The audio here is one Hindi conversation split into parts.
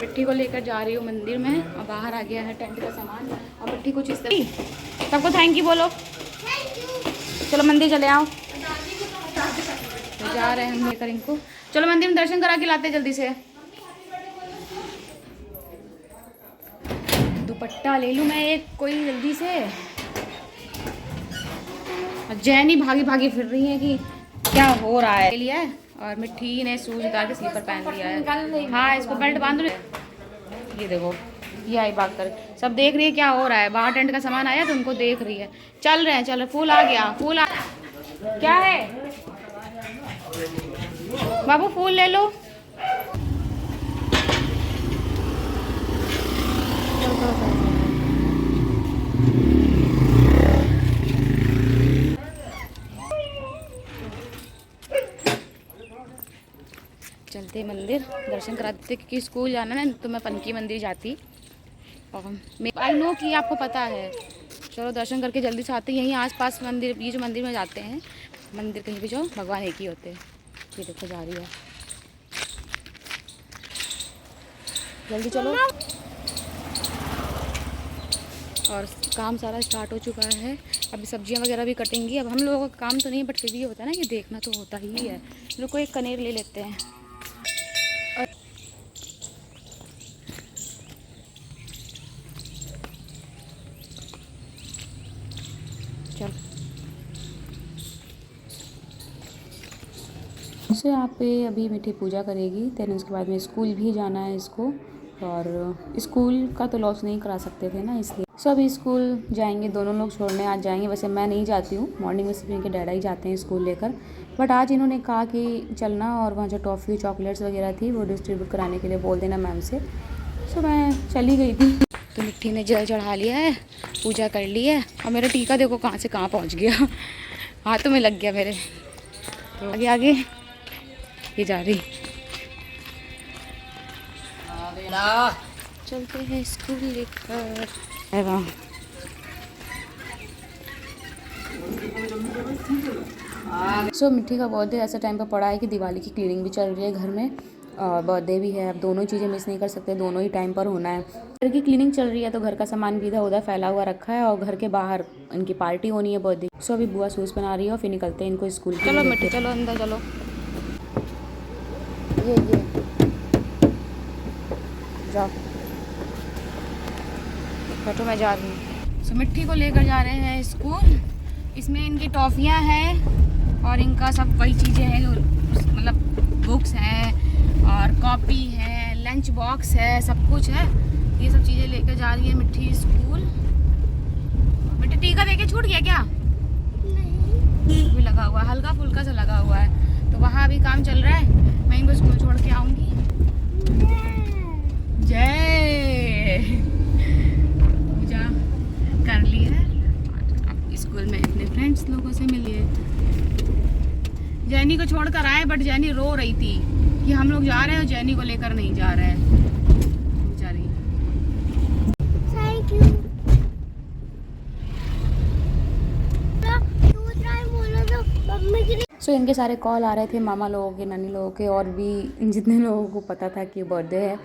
मिट्टी को लेकर जा रही हूँ मंदिर में और बाहर आ गया है टेंट का सामान और मिट्टी कुछ इस तरह। सबको थैंक यू बोलो। चलो मंदिर चले आओ। तो जा रहे हैं हम लेकर इनको। चलो मंदिर में दर्शन करा के लाते जल्दी से। दुपट्टा ले लूँ मैं एक कोई जल्दी से। जैनी भागी भागी फिर रही है कि क्या हो रहा है लिया है। और मिट्टी ने शूज उतार के स्लीपर पहन लिया है। हाँ इसको बेल्ट बांध लो। ये देखो ये आई भाग कर सब देख रही है क्या हो रहा है। बाहर टेंट का सामान आया तो उनको देख रही है। चल रहे हैं फूल आ गया फूल आ। क्या है बाबू फूल ले लो। चलते मंदिर दर्शन कराते क्योंकि स्कूल जाना ना तो मैं पनकी मंदिर जाती और आई नो कि आपको पता है। चलो दर्शन करके जल्दी से आते हैं। यहीं आसपास मंदिर ये जो मंदिर में जाते हैं मंदिर कहीं भी जो भगवान एक ही होते हैं। ये देखो जा रही है जल्दी चलो। और काम सारा स्टार्ट हो चुका है। अभी सब्जियां वगैरह भी कटेंगी। अब हम लोगों का काम तो नहीं बट फिर भी ये होता है ना कि देखना तो होता ही है। रुको एक कनेर ले लेते हैं। चल से यहाँ पे अभी मिट्टी पूजा करेगी। देन उसके बाद में स्कूल भी जाना है इसको और स्कूल का तो लॉस नहीं करा सकते थे ना इसलिए सो अभी स्कूल जाएंगे। दोनों लोग छोड़ने आज जाएंगे। वैसे मैं नहीं जाती हूँ मॉर्निंग में सिर्फ इनके डैडा ही जाते हैं स्कूल लेकर। बट आज इन्होंने कहा कि चलना और वहाँ जो टॉफ़ी चॉकलेट्स वगैरह थी वो डिस्ट्रीब्यूट कराने के लिए बोल देना मैम से। सो मैं चली गई थी। तो मिट्टी ने जल चढ़ा लिया है पूजा कर ली है और मेरा टीका देखो कहाँ से कहाँ पहुँच गया। हाथों में लग गया मेरे। तो आगे आगे ये जा रही। चलते हैं स्कूल लेकर। सो मिट्टी का बर्थडे ऐसा टाइम पर पड़ा है कि दिवाली की क्लीनिंग भी चल रही है घर में और बर्थडे भी है। अब दोनों चीज़ें मिस नहीं कर सकते। दोनों ही टाइम पर होना है। घर की क्लीनिंग चल रही है तो घर का सामान भी इधर उधर फैला हुआ रखा है और घर के बाहर इनकी पार्टी होनी है बर्थडे। सो अभी बुआ शूज़ बना रही है और फिर निकलते हैं इनको स्कूल। चलो मिट्टी चलो अंदर चलो। ये जाओ बैठो मैं जा रही हूँ। सो मिट्टी को लेकर जा रहे हैं स्कूल। इसमें इनकी टॉफ़ियाँ हैं और इनका सब वही चीज़ें हैं जो मतलब बुक्स हैं और कॉपी है लंच बॉक्स है सब कुछ है। ये सब चीज़ें लेकर जा रही है मिट्टी स्कूल। मिट्टी टीका देके छूट गया क्या? नहीं भी लगा हुआ है हल्का फुल्का सा लगा हुआ है। तो वहाँ अभी काम चल रहा है। मैं इनको स्कूल छोड़ के आऊँगी। जय पूजा कर ली है। अब स्कूल में अपने फ्रेंड्स लोगों से मिलिए। जैनी को छोड़कर आए बट जैनी रो रही थी कि हम लोग जा रहे हैं और जैनी को लेकर नहीं जा रहे हैं बेचारी। Thank you. सो इनके सारे कॉल आ रहे थे मामा लोगों के नानी लोगों के और भी जितने लोगों को पता था कि बर्थडे है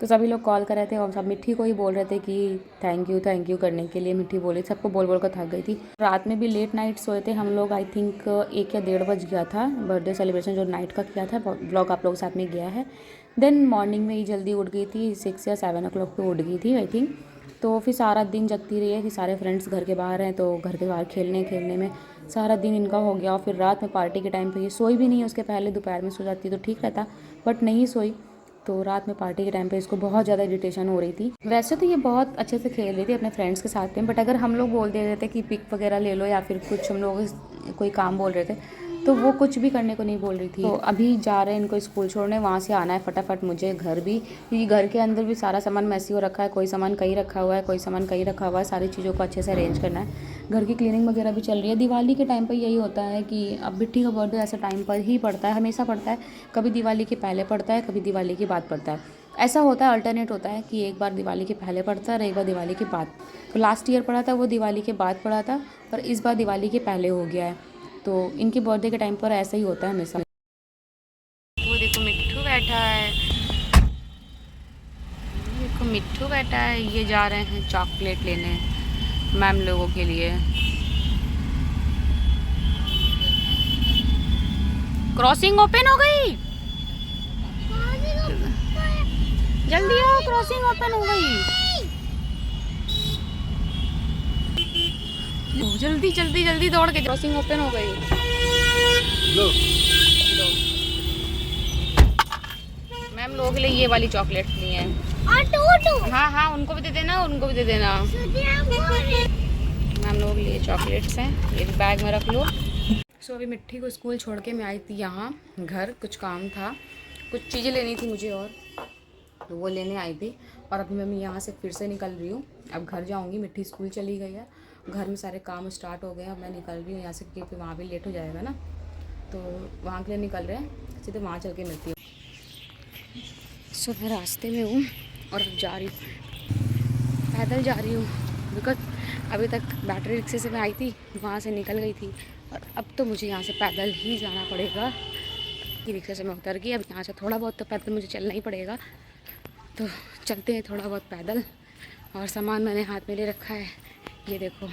तो सभी लोग कॉल कर रहे थे और सब मिट्टी को ही बोल रहे थे कि थैंक यू करने के लिए। मिट्टी बोली सबको बोल कर थक गई थी। रात में भी लेट नाइट सोए थे हम लोग। आई थिंक 1 या 1:30 बज गया था। बर्थडे सेलिब्रेशन जो नाइट का किया था ब्लॉग आप लोगों के साथ में गया है। देन मॉर्निंग में ही जल्दी उठ गई थी 6 या 7 o'clock पे उठ गई थी आई थिंक। तो फिर सारा दिन जगती रही है कि सारे फ्रेंड्स घर के बाहर हैं तो घर के बाहर खेलने में सारा दिन इनका हो गया। और फिर रात में पार्टी के टाइम पे ये सोई भी नहीं है। उसके पहले दोपहर में सो जाती तो ठीक रहता बट नहीं सोई। तो रात में पार्टी के टाइम पे इसको बहुत ज़्यादा इरिटेशन हो रही थी। वैसे तो ये बहुत अच्छे से खेल रही थी अपने फ्रेंड्स के साथ में बट अगर हम लोग बोल दे रहे थे कि पिक वगैरह ले लो या फिर कुछ हम लोग कोई काम बोल रहे थे तो वो कुछ भी करने को नहीं बोल रही थी। तो अभी जा रहे हैं इनको स्कूल छोड़ने। वहाँ से आना है फटाफट मुझे घर भी क्योंकि घर के अंदर भी सारा सामान मैसी हो रखा है। कोई सामान कहीं रखा हुआ है कोई सामान कहीं रखा हुआ है। सारी चीज़ों को अच्छे से अरेंज करना है। घर की क्लीनिंग वगैरह भी चल रही है। दिवाली के टाइम पर यही होता है कि अब मिट्टी का बर्थडे ऐसा टाइम पर ही पड़ता है हमेशा पड़ता है। कभी दिवाली के पहले पड़ता है कभी दिवाली के बाद पड़ता है। ऐसा होता है अल्टरनेट होता है कि एक बार दिवाली के पहले पड़ता है और एक बार दिवाली के बाद। तो लास्ट ईयर पड़ा था वो दिवाली के बाद पड़ा था और इस बार दिवाली के पहले हो गया है। तो इनके बर्थडे के टाइम पर ऐसा ही होता है हमेशा। वो देखो मिट्टू बैठा है। मिट्ठू बैठा है, ये जा रहे हैं चॉकलेट लेने मैम लोगों के लिए। क्रॉसिंग ओपन हो गई, जल्दी आओ, क्रॉसिंग ओपन हो गई। जल्दी जल्दी जल्दी दौड़ के, क्रॉसिंग ओपन हो गई। लो मैम लोगों के लिए ये वाली चॉकलेट ली है। हाँ हाँ उनको भी दे देना, उनको भी दे देना। मैम लोगों के लिए चॉकलेट्स हैं, ये भी बैग में रख लो। सो अभी मिट्टी को स्कूल छोड़ के मैं आई थी यहाँ घर, कुछ काम था, कुछ चीज़ें लेनी थी मुझे और तो वो लेने आई थी। और अभी मैं यहाँ से फिर से निकल रही हूँ, अब घर जाऊँगी। मिट्टी स्कूल चली गई है, घर में सारे काम स्टार्ट हो गए हैं। अब मैं निकल रही हूँ यहाँ से क्योंकि वहाँ भी लेट हो जाएगा ना, तो वहाँ के लिए निकल रहे हैं, सीधे वहाँ चल के मिलती हूँ। सो मैं रास्ते में हूँ और अब जा रही हूँ, पैदल जा रही हूँ बिकॉज अभी तक बैटरी रिक्शे से मैं आई थी, वहाँ से निकल गई थी और अब तो मुझे यहाँ से पैदल ही जाना पड़ेगा। कि रिक्शे से मैं उतर गई, अब यहाँ से थोड़ा बहुत तो पैदल मुझे चलना ही पड़ेगा, तो चलते हैं थोड़ा बहुत पैदल। और सामान मैंने हाथ में ले रखा है, ये देखो।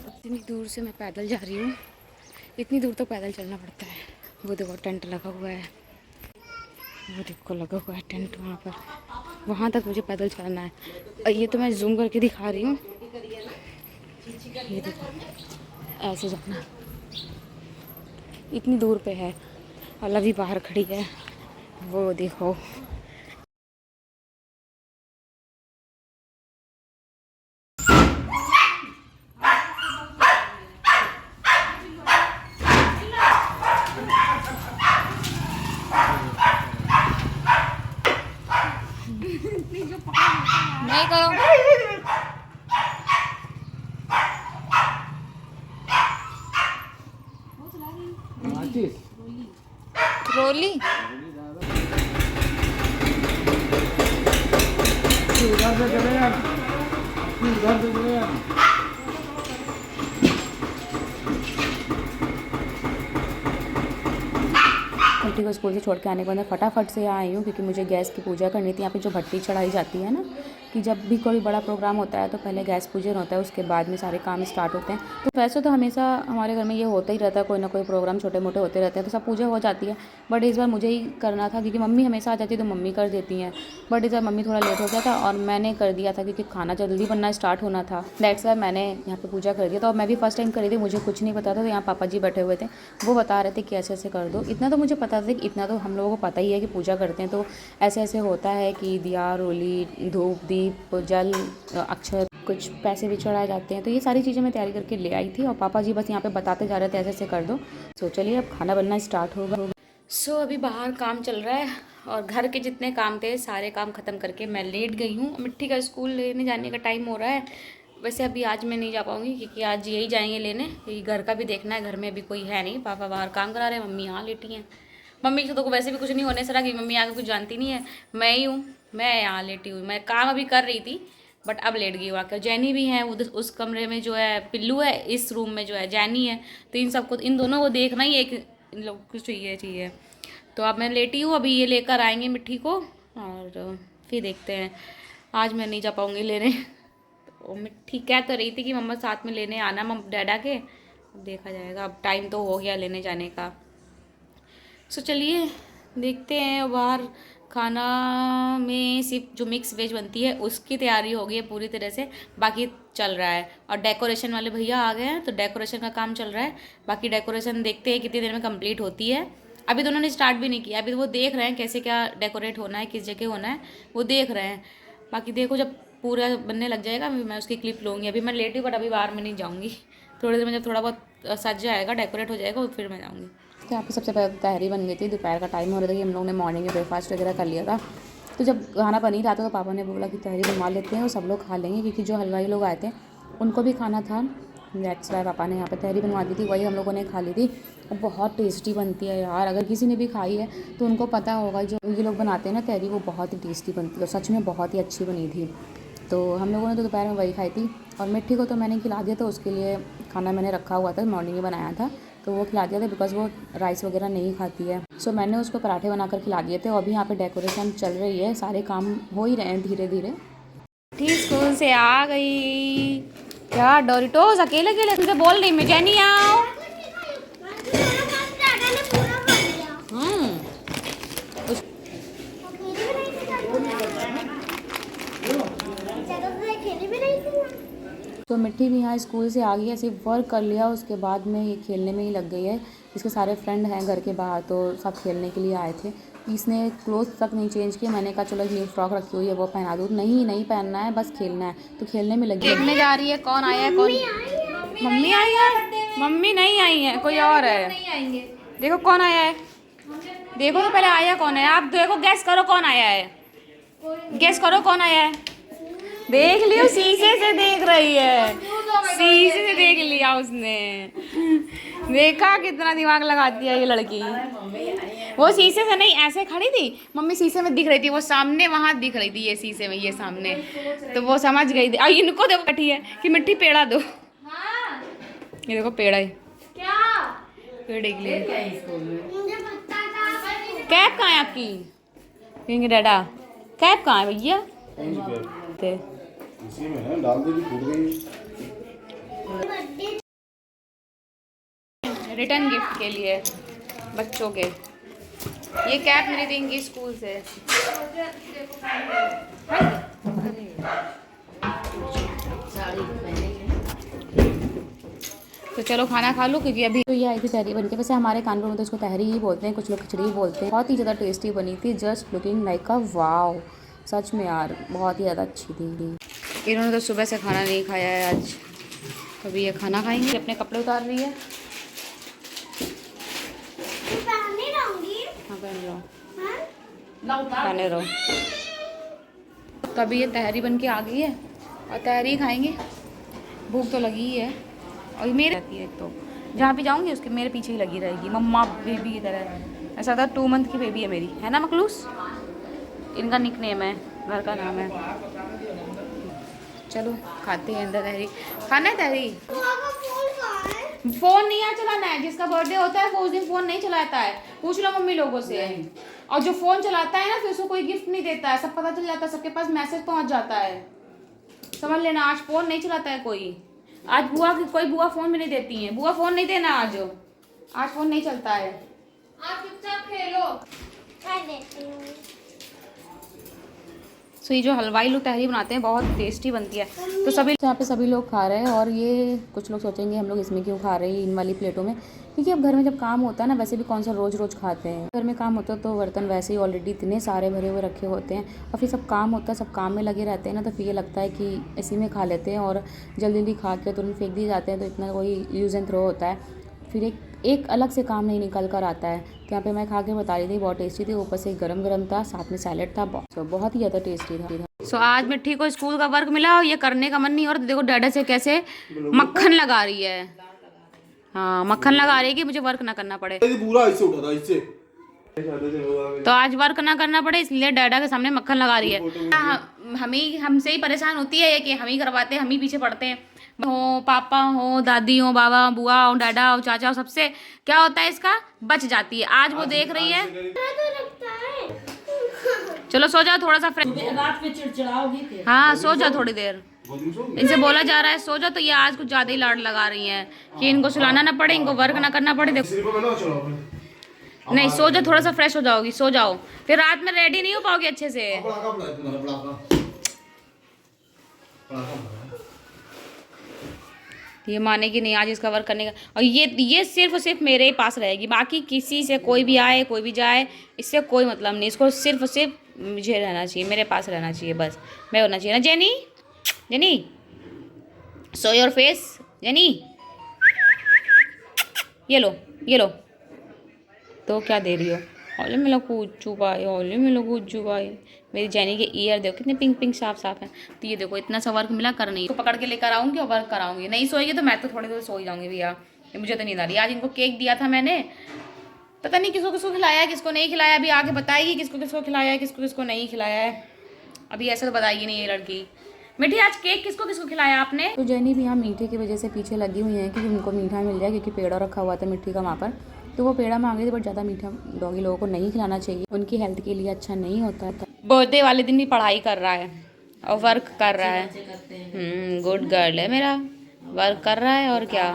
इतनी दूर से मैं पैदल जा रही हूँ, इतनी दूर तो पैदल चलना पड़ता है। वो देखो टेंट लगा हुआ है, वो देखो लगा हुआ है टेंट वहाँ पर, वहाँ तक मुझे पैदल चलना है। और ये तो मैं जूम करके दिखा रही हूँ, ये देखो ऐसे जाना, इतनी दूर पे है। और लवी बाहर खड़ी है, वो देखो। नहीं करो, रोली मिट्टी को स्कूल से छोड़ के आने के बाद मैं फटाफट से यहाँ आई हूँ क्योंकि मुझे गैस की पूजा करनी थी। यहाँ पे जो भट्टी चढ़ाई जाती है ना, कि जब भी कोई बड़ा प्रोग्राम होता है तो पहले गैस पूजन होता है, उसके बाद में सारे काम स्टार्ट होते हैं। तो वैसे तो हमेशा हमारे घर में ये होता ही रहता है, कोई ना कोई प्रोग्राम छोटे मोटे होते रहते हैं, तो सब पूजा हो जाती है। बट इस बार मुझे ही करना था क्योंकि मम्मी हमेशा आ जाती है तो मम्मी कर देती हैं, बट इस बार मम्मी थोड़ा लेट हो गया था और मैंने कर दिया था क्योंकि खाना जल्दी बनना स्टार्ट होना था। दैट्स वाई मैंने यहाँ पर पूजा कर दिया था। और मैं भी फर्स्ट टाइम करी थी, मुझे कुछ नहीं पता था। तो यहाँ पापा जी बैठे हुए थे, वो बता रहे थे कि ऐसे ऐसे कर दो। इतना तो मुझे पता था कि इतना तो हम लोगों को पता ही है कि पूजा करते हैं तो ऐसे ऐसे होता है कि दिया रोली धूप दीप जल अक्षर कुछ पैसे भी चढ़ाए जाते हैं। तो ये सारी चीज़ें मैं तैयारी करके ले आई थी और पापा जी बस यहाँ पे बताते जा रहे थे ऐसे ऐसे कर दो। सो चलिए अब खाना बनना स्टार्ट होगा। सो अभी बाहर काम चल रहा है और घर के जितने काम थे सारे काम ख़त्म करके मैं लेट गई हूँ। मिट्टी का स्कूल लेने जाने का टाइम हो रहा है। वैसे अभी आज मैं नहीं जा पाऊँगी क्योंकि आज यही जाएंगे लेने, क्योंकि घर का भी देखना है। घर में अभी कोई है नहीं, पापा बाहर काम करा रहे हैं, मम्मी यहाँ लेटी हैं। मम्मी से तो वैसे भी कुछ नहीं होने सरा कि मम्मी आगे कुछ जानती नहीं है, मैं ही हूँ, मैं यहाँ लेटी हुई। मैं काम अभी कर रही थी बट अब लेट गई आकर। जैनी भी है उस कमरे में जो है, पिल्लू है इस रूम में जो है जैनी है। तो इन सबको, इन दोनों को देखना ही एक इन लोग कुछ चाहिए। तो अब मैं लेटी हूँ, अभी ये लेकर आएंगे मिट्टी को और फिर देखते हैं। आज मैं नहीं जा पाऊँगी लेने। तो मिट्टी कह तो रही थी कि मम्मा साथ में लेने आना डैडा के, अब देखा जाएगा। अब टाइम तो हो गया लेने जाने का। सो चलिए देखते हैं। बाहर खाना में सिर्फ जो मिक्स वेज बनती है उसकी तैयारी हो गई है पूरी तरह से, बाकी चल रहा है। और डेकोरेशन वाले भैया आ गए हैं तो डेकोरेशन का काम चल रहा है। बाकी डेकोरेशन देखते हैं कितनी देर में कंप्लीट होती है। अभी तो उन्होंने स्टार्ट भी नहीं किया, अभी तो वो देख रहे हैं कैसे क्या डेकोरेट होना है, किस जगह होना है, वो देख रहे हैं। बाकी देखो जब पूरा बनने लग जाएगा मैं उसकी क्लिप लूँगी। अभी मैं लेटी हूँ बट अभी बाहर में नहीं जाऊँगी। थोड़ी देर में जब थोड़ा बहुत सज जाएगा, डेकोरेट हो जाएगा, फिर मैं जाऊँगी। तो यहाँ पे सबसे पहले तहरी बन गई थी, दोपहर का टाइम हो रहा था कि हम लोगों ने मॉर्निंग में ब्रेकफास्ट वगैरह कर लिया था। तो जब खाना बन ही रहा था तो पापा ने बोला कि तहरी बनवा लेते हैं और सब लोग खा लेंगे, क्योंकि जो हलवाई लोग आए थे उनको भी खाना था। दैट्स वाई पापा ने यहाँ पे तहरी बनवा दी थी, वही हम लोगों ने खा ली थी। और बहुत टेस्टी बनती है यार, अगर किसी ने भी खाई है तो उनको पता होगा, जो ये लोग बनाते हैं ना तहरी, वो बहुत ही टेस्टी बनती है। सच में बहुत ही अच्छी बनी थी। तो हम लोगों ने तो दोपहर में वही खाई थी। और मिट्टी को तो मैंने खिला दिया था, उसके लिए खाना मैंने रखा हुआ था, मॉर्निंग में बनाया था, तो वो खिला दिया था बिकॉज़ वो राइस वगैरह नहीं खाती है। सो मैंने उसको पराठे बनाकर खिला दिए थे और अभी यहाँ पे डेकोरेशन चल रही है, सारे काम हो ही रहे हैं धीरे धीरे। ठीक स्कूल से आ गई। क्या डोरिटोस अकेले अकेले तुझे बोल रही मैं जेनी आओ। तो मिट्टी भी यहाँ स्कूल से आ गई है, सिर्फ वर्क कर लिया उसके बाद में ये खेलने में ही लग गई है। इसके सारे फ्रेंड हैं घर के बाहर तो सब खेलने के लिए आए थे। इसने क्लोथ तक नहीं चेंज किया, मैंने कहा चलो एक न्यू फ्रॉक रखी हुई है वो पहना दूँ। नहीं पहनना है, बस खेलना है, तो खेलने में लगी। देखने जा रही है कौन आया है कौन। मम्मी आई है? मम्मी नहीं आई है, कोई और है। देखो कौन आया है, देखो तो पहले आया कौन है। आप देखो, गैस करो कौन आया है, गैस करो कौन आया है। देख लियो, शीशे से देख रही है, शीशे से देख लिया उसने। देखा कितना दिमाग लगाती है ये लड़की। वो शीशे से नहीं ऐसे खड़ी थी, मम्मी शीशे में दिख रही थी, वो सामने वहां दिख रही थी ये शीशे में, ये सामने, तो वो समझ गई थी। और इनको देखो बैठी है कि मिट्टी पेड़ा दो। ये देखो पेड़ा है, पेड़े के लिए। कैप कहाँ है आपकी? कहेंगे डाडा कैप कहाँ है भैया? इसी में है, डाल देगी फूट गई। रिटर्न गिफ्ट के लिए बच्चों के ये कैप मेरी देंगी स्कूल से। तो चलो खाना खा लो क्योंकि अभी तो ये आई थी तहरी बन के। वैसे हमारे कानपुर में तो इसको तहरी ही बोलते हैं, कुछ लोग खिचड़ी बोलते हैं। बहुत ही ज़्यादा टेस्टी बनी थी, जस्ट लुकिंग लाइक अ वाव। सच में यार बहुत ही ज़्यादा अच्छी थी। इन्होंने तो सुबह से खाना नहीं खाया है आज, अभी ये खाना खाएंगे। अपने कपड़े उतार रही है। हाँ पहने रहो। तो अभी ये तहरी बन के आ गई है और तहरी खाएंगे। भूख तो लगी ही है और मेरे रहती है, एक तो जहाँ भी जाऊँगी उसके मेरे पीछे ही लगी रहेगी, मम्मा बेबी की तरह। ऐसा था 2 मंथ की बेबी है मेरी, है ना मखलूस? इनका निक नेम है, घर का नाम है। चलो खाते हैं अंदर तहरी। खाना है तहरी? फोन नहीं चलाना है, जिसका बर्थडे होता है वो उस दिन फोन नहीं चलाता है, पूछ लो मम्मी लोगों से। और जो फोन चलाता है ना फिर उसको कोई गिफ्ट नहीं देता है, सब पता चल जाता है, सबके पास मैसेज पहुंच जाता है, समझ लेना। आज फोन नहीं चलाता है कोई, आज कोई बुआ फोन भी नहीं देती है। बुआ फोन नहीं देना आज फोन नहीं चलता है। आप चुपचाप खेलो। सो ये जो हलवाई लोग तहरी बनाते हैं बहुत टेस्टी बनती है। तो सभी यहाँ पे सभी लोग खा रहे हैं और ये कुछ लोग सोचेंगे हम लोग इसमें क्यों खा रहे हैं इन वाली प्लेटों में, क्योंकि अब घर में जब काम होता है ना, वैसे भी कौन सा रोज़ रोज़ खाते हैं। घर में काम होता है तो बर्तन वैसे ही ऑलरेडी इतने सारे भरे हुए रखे होते हैं और फिर सब काम होता है, सब काम में लगे रहते हैं ना, तो फिर ये लगता है कि इसी में खा लेते हैं और जल्दी जल्दी खा के तुरंत फेंक दिए जाते हैं, तो इतना कोई यूज़ एंड थ्रो होता है, फिर एक अलग से काम नहीं निकल कर आता है। तो यहाँ पे मैं खा के बता रही थी बहुत टेस्टी थी, ऊपर से गरम गरम था, साथ में सैलेड था, बहुत ही ज़्यादा टेस्टी था। सो आज मिट्टी को स्कूल का वर्क मिला और ये करने का मन नहीं हो रहा, देखो डैडा से कैसे मक्खन लगा रही है। हाँ मक्खन लगा रही है कि मुझे वर्क ना करना पड़े, पूरा इससे उठा था इससे, तो आज वर्क ना करना पड़े इसलिए डैडा के सामने मक्खन लगा रही है। हमसे ही परेशान होती है कि हम ही करवाते हैं, हम ही पीछे पड़ते हैं। हो पापा हो, दादी हो, बाबा बुआ हो, डाडा हो, चाचा हो, सबसे क्या होता है इसका बच जाती है। आज वो देख रही है। चलो सो जाओ थोड़ा सा फ्रेश, रात में चिड़चिड़ाओगी। हाँ सो जाओ थोड़ी देर, इनसे बोला जा रहा है सो जाओ, तो ये आज कुछ ज्यादा ही लाड लगा रही हैं कि इनको सुलाना ना पड़े, इनको वर्क ना करना पड़े। देखो नहीं सो जाओ, थोड़ा सा फ्रेश हो जाओगी, सो जाओ, फिर रात में रेडी नहीं हो पाओगे अच्छे से। ये माने कि नहीं आज इसका वर्क करने का, और ये सिर्फ और सिर्फ मेरे ही पास रहेगी, बाकी किसी से कोई भी आए कोई भी जाए इससे कोई मतलब नहीं। इसको सिर्फ और सिर्फ मुझे रहना चाहिए, मेरे पास रहना चाहिए, बस मैं होना चाहिए ना। Jenny jenny so your face, jenny ये लो तो क्या दे रही हो? ओले में लोग चुपाए, ओले में लोग चुपाए। मेरी जेनी के ईयर देखो कितने पिंक पिंक साफ साफ है। तो ये देखो इतना सा वर्क मिला कर नहीं, तो पकड़ के लेकर आऊँगी और वर्क कराऊंगी। नहीं सोएगी तो मैं तो थोड़ी देर सो ही जाऊँगी भैया, मुझे तो नींद आ रही है। आज इनको केक दिया था मैंने, पता नहीं किसको किसको खिलाया है किसको नहीं खिलाया, अभी आगे बताएगी किसको किसको खिलाया है किसको किसको नहीं खिलाया है। अभी ऐसा तो बताएगी नहीं ये लड़की, मिठी आज केक किसको किसको खिलाया आपने? तो जेनी भी यहाँ मीठे की वजह से पीछे लगी हुई है कि उनको मीठा मिल जाए, क्योंकि पेड़ा रखा हुआ था मिट्टी का वहाँ पर, तो वो पेड़ा मांग रही थी। बट ज़्यादा मीठा डॉगी लोगों को नहीं खिलाना चाहिए, उनकी हेल्थ के लिए अच्छा नहीं होता था। बर्थडे वाले दिन भी पढ़ाई कर रहा है और वर्क कर रहा है। गुड गर्ल है मेरा, वर्क कर रहा है और क्या,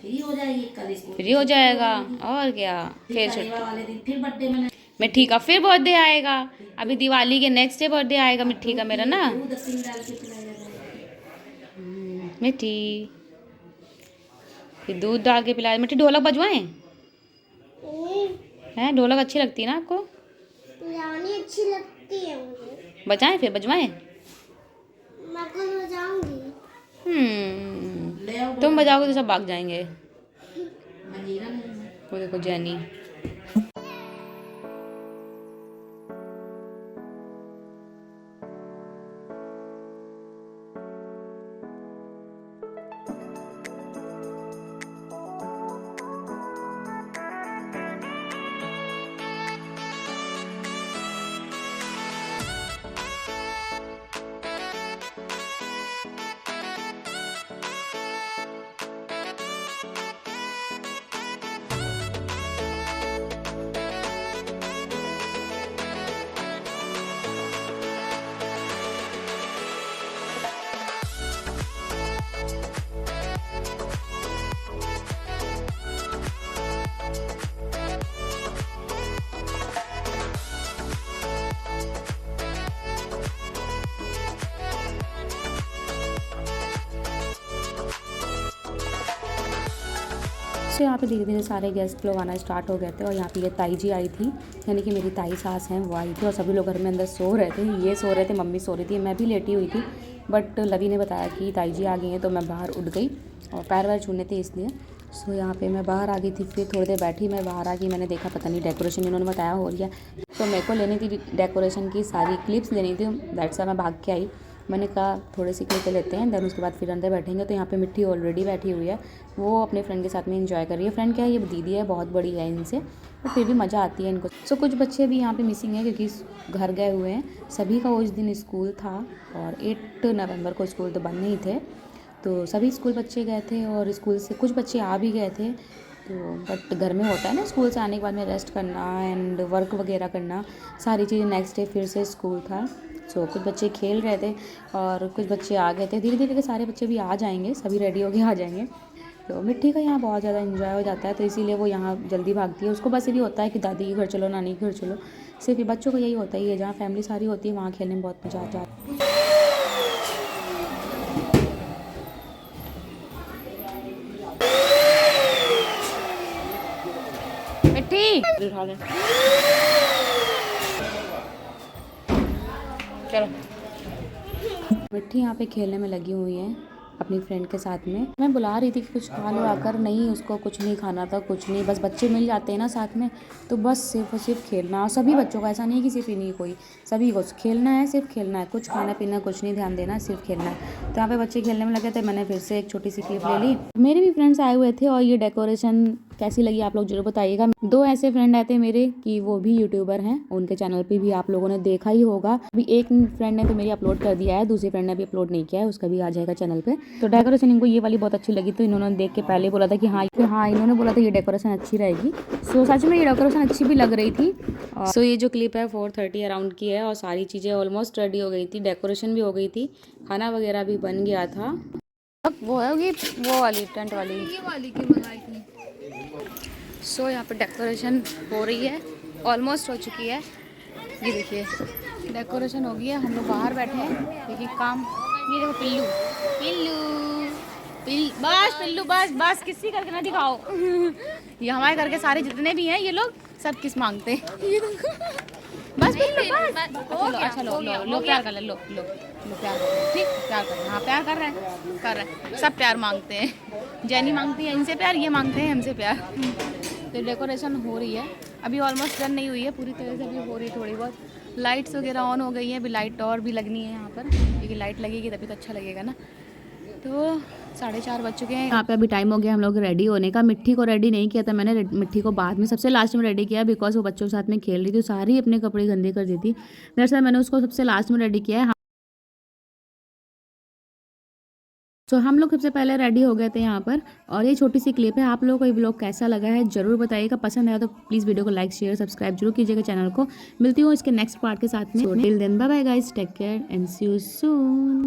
फ्री हो जाएगी, कल स्कूल फ्री हो जाएगा और क्या। फिर शनिवार वाले दिन फिर बर्थडे में मिट्टी का फिर बर्थडे आएगा। अभी दिवाली के नेक्स्ट डे बर्थडे आएगा मिट्टी का मेरा ना। दूध सिंह डाल के पिलाया जाएगा। मिट्टी फिर दूध डाल के पिलाए। मिट्टी ढोलक बजवाएं हैं? ढोलक अच्छी लगती है ना आपको? बजानी अच्छी लगती है मुझे। बजाएं फिर बजवाएं। मैं कल बजाऊंगी। ले आओ तुम बजाओगे तो सब भाग जाएंगे। मंजीरा नहीं वो देखो जैनी। तो यहाँ पे धीरे धीरे सारे गेस्ट लोग आना स्टार्ट हो गए थे। और यहाँ पे ये ताई जी आई थी, यानी कि मेरी ताई सास हैं, वो आई थी। और सभी लोग घर में अंदर सो रहे थे, ये सो रहे थे, मम्मी सो रही थी, मैं भी लेटी हुई थी। बट लवी ने बताया कि ताई जी आ गई हैं, तो मैं बाहर उठ गई और पैर वैर छूने थे इसलिए। सो यहाँ पे मैं बाहर आ गई थी। फिर थोड़ी देर बैठी, मैं बाहर आ गई, मैंने देखा पता नहीं डेकोरेशन इन्होंने बताया हो रही है, तो मेरे को लेनी थी डेकोरेशन की सारी क्लिप्स लेनी थी। दैट्स मैं भाग के आई। मैंने कहा थोड़े से क्लिप लेते हैं, देन उसके बाद फिर अंदर बैठेंगे। तो यहाँ पे मिट्टी ऑलरेडी बैठी हुई है, वो अपने फ्रेंड के साथ में एंजॉय कर रही है। फ्रेंड क्या है, ये दीदी है, बहुत बड़ी है इनसे, तो फिर भी मज़ा आती है इनको। सो कुछ बच्चे भी यहाँ पे मिसिंग है, क्योंकि घर गए हुए हैं। सभी का उस दिन स्कूल था और 8 नवंबर को स्कूल तो बंद नहीं थे, तो सभी स्कूल बच्चे गए थे। और स्कूल से कुछ बच्चे आ भी गए थे, तो बट घर में होता है ना, स्कूल से आने के बाद में रेस्ट करना एंड वर्क वगैरह करना, सारी चीज़ें। नेक्स्ट डे फिर से स्कूल था। सो कुछ बच्चे खेल रहे थे और कुछ बच्चे आ गए थे। धीरे धीरे के सारे बच्चे भी आ जाएंगे, सभी रेडी होके आ जाएंगे। तो मिट्टी का यहाँ बहुत ज़्यादा एंजॉय हो जाता है, तो इसीलिए वो यहाँ जल्दी भागती है। उसको बस ये भी होता है कि दादी के घर चलो, नानी के घर चलो। सिर्फ बच्चों को यही होता ही है, जहाँ फैमिली सारी होती है वहाँ खेलने में बहुत मज़ा आता है। मिट्टी चलो। मिट्टी यहाँ पे खेलने में लगी हुई है अपनी फ्रेंड के साथ में। मैं बुला रही थी कि कुछ खा लो आकर, नहीं, उसको कुछ नहीं खाना था, कुछ नहीं। बस बच्चे मिल जाते हैं ना साथ में, तो बस सिर्फ और सिर्फ खेलना। और सभी बच्चों का, ऐसा नहीं कि सिर्फ इन्हीं कोई, सभी को खेलना है, सिर्फ खेलना है, कुछ खाना पीना कुछ नहीं ध्यान देना, सिर्फ खेलना है। तो यहाँ पे बच्चे खेलने में लगे थे, मैंने फिर से एक छोटी सी क्लिप ले ली। मेरे भी फ्रेंड्स आए हुए थे और ये डेकोरेशन कैसी लगी आप लोग जरूर बताइएगा। 2 ऐसे फ्रेंड आए थे मेरे कि वो भी यूट्यूबर हैं, उनके चैनल पे भी आप लोगों ने देखा ही होगा। अभी एक फ्रेंड ने तो मेरी अपलोड कर दिया है, दूसरी फ्रेंड ने भी अपलोड नहीं किया है, उसका भी आ जाएगा चैनल पे। तो डेकोरेशन इनको ये वाली बहुत अच्छी लगी, तो इन्होंने देख के पहले बोला था कि हाँ इन्होंने बोला था ये डेकोरेशन अच्छी रहेगी। सो सच में ये डेकोरेशन अच्छी भी लग रही थी। सो ये जो क्लिप है 4:30 अराउंड की है और सारी चीज़ें ऑलमोस्ट रेडी हो गई थी, डेकोरेशन भी हो गई थी, खाना वगैरह भी बन गया था। अब वो होगी वो वाली टेंट वाली, ये वाली की मंगाई थी। सो यहाँ पे डेकोरेशन हो रही है, ऑलमोस्ट हो चुकी है। ये देखिए डेकोरेशन हो गई है, हम लोग बाहर बैठे हैं। देखिए काम, ये देखो पिल्लू पिल्लू बस किसी करके ना दिखाओ। ये हमारे घर के सारे जितने भी हैं ये लोग सब किस मांगते हैं। ये देखो बस पिल्लू बस। अच्छा लो प्यार कर ले, लो प्यार कर रहे हैं, ठीक प्यार कर रहे हैं, हाँ प्यार कर रहे हैं, सब प्यार मांगते हैं। जैनी मांगती है इनसे प्यार, ये मांगते हैं हमसे प्यार। तो डेकोरेशन हो रही है, अभी ऑलमोस्ट डन नहीं हुई है पूरी तरह से, अभी हो रही है थोड़ी बहुत। लाइट्स वगैरह ऑन हो गई हैं, अभी लाइट और भी लगनी है यहाँ पर, क्योंकि लाइट लगेगी तभी तो अच्छा लगेगा ना। तो 4:30 बज चुके हैं। यहाँ पे अभी टाइम हो गया हम लोग रेडी होने का। मिट्टी को रेडी नहीं किया था मैंने, मिट्टी को बाद में सबसे लास्ट में रेडी किया, बिकॉज वो बच्चों के साथ में खेल रही थी, सारी अपने कपड़े गंदे कर दी थी। दरअसल मैंने उसको सबसे लास्ट में रेडी किया है। तो हम लोग सबसे पहले रेडी हो गए थे यहाँ पर, और ये छोटी सी क्लिप है। आप लोगों को ये ब्लॉग कैसा लगा है ज़रूर बताइएगा। पसंद आया तो प्लीज़ वीडियो को लाइक शेयर सब्सक्राइब जरूर कीजिएगा चैनल को। मिलती हूँ इसके नेक्स्ट पार्ट के साथ में। Till then bye bye guys, take care and see you soon.